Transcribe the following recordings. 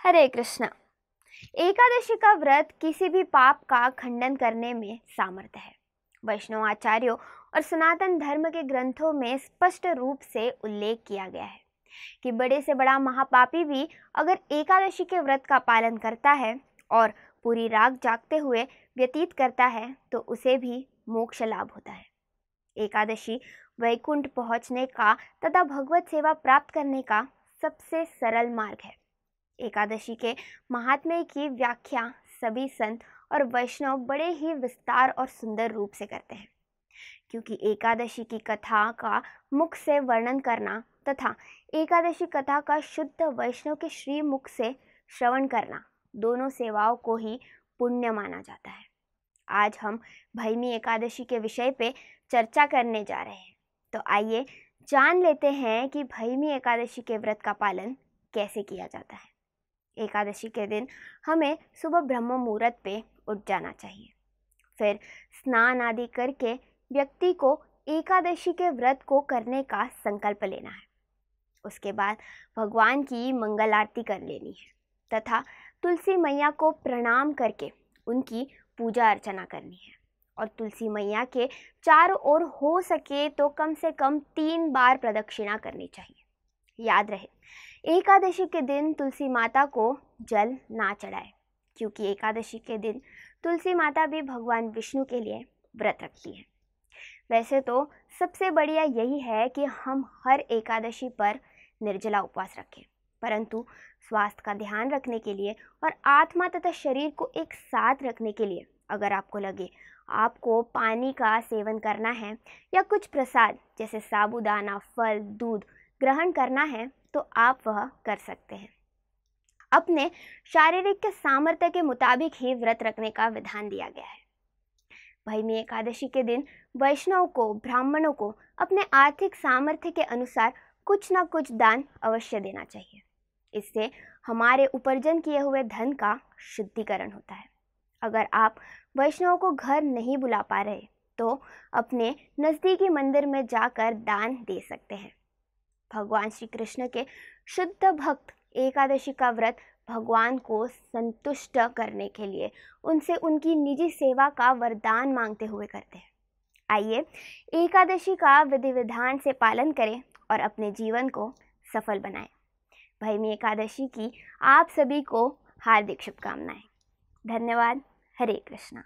हरे कृष्णा। एकादशी का व्रत किसी भी पाप का खंडन करने में सामर्थ्य है। वैष्णव आचार्यों और सनातन धर्म के ग्रंथों में स्पष्ट रूप से उल्लेख किया गया है कि बड़े से बड़ा महापापी भी अगर एकादशी के व्रत का पालन करता है और पूरी रात जागते हुए व्यतीत करता है तो उसे भी मोक्ष लाभ होता है। एकादशी वैकुंठ पहुंचने का तथा भगवत सेवा प्राप्त करने का सबसे सरल मार्ग है। एकादशी के महात्म्य की व्याख्या सभी संत और वैष्णव बड़े ही विस्तार और सुंदर रूप से करते हैं, क्योंकि एकादशी की कथा का मुख से वर्णन करना तथा एकादशी कथा का शुद्ध वैष्णव के श्री मुख से श्रवण करना दोनों सेवाओं को ही पुण्य माना जाता है। आज हम भैमी एकादशी के विषय पे चर्चा करने जा रहे हैं, तो आइए जान लेते हैं कि भैमी एकादशी के व्रत का पालन कैसे किया जाता है। एकादशी के दिन हमें सुबह ब्रह्म मुहूर्त पे उठ जाना चाहिए। फिर स्नान आदि करके व्यक्ति को एकादशी के व्रत को करने का संकल्प लेना है। उसके बाद भगवान की मंगल आरती कर लेनी है तथा तुलसी मैया को प्रणाम करके उनकी पूजा अर्चना करनी है और तुलसी मैया के चारों ओर हो सके तो कम से कम 3 बार प्रदक्षिणा करनी चाहिए। याद रहे, एकादशी के दिन तुलसी माता को जल ना चढ़ाए, क्योंकि एकादशी के दिन तुलसी माता भी भगवान विष्णु के लिए व्रत रखती है। वैसे तो सबसे बढ़िया यही है कि हम हर एकादशी पर निर्जला उपवास रखें, परंतु स्वास्थ्य का ध्यान रखने के लिए और आत्मा तथा शरीर को एक साथ रखने के लिए अगर आपको लगे आपको पानी का सेवन करना है या कुछ प्रसाद जैसे साबूदाना, फल, दूध ग्रहण करना है तो आप वह कर सकते हैं। अपने शारीरिक के सामर्थ्य के मुताबिक ही व्रत रखने का विधान दिया गया है। भैमी एकादशी के दिन वैष्णव को, ब्राह्मणों को अपने आर्थिक सामर्थ्य के अनुसार कुछ न कुछ दान अवश्य देना चाहिए। इससे हमारे उपार्जन किए हुए धन का शुद्धिकरण होता है। अगर आप वैष्णव को घर नहीं बुला पा रहे तो अपने नज़दीकी मंदिर में जाकर दान दे सकते हैं। भगवान श्री कृष्ण के शुद्ध भक्त एकादशी का व्रत भगवान को संतुष्ट करने के लिए उनसे उनकी निजी सेवा का वरदान मांगते हुए करते हैं। आइए एकादशी का विधि विधान से पालन करें और अपने जीवन को सफल बनाएं। भैमी एकादशी की आप सभी को हार्दिक शुभकामनाएं। धन्यवाद। हरे कृष्णा।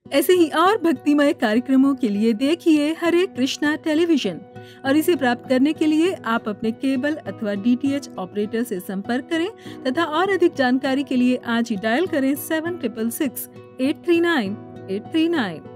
ऐसे ही और भक्तिमय कार्यक्रमों के लिए देखिए हरे कृष्णा टेलीविजन और इसे प्राप्त करने के लिए आप अपने केबल अथवा DTH ऑपरेटर से संपर्क करें तथा और अधिक जानकारी के लिए आज ही डायल करें 7666 839 839।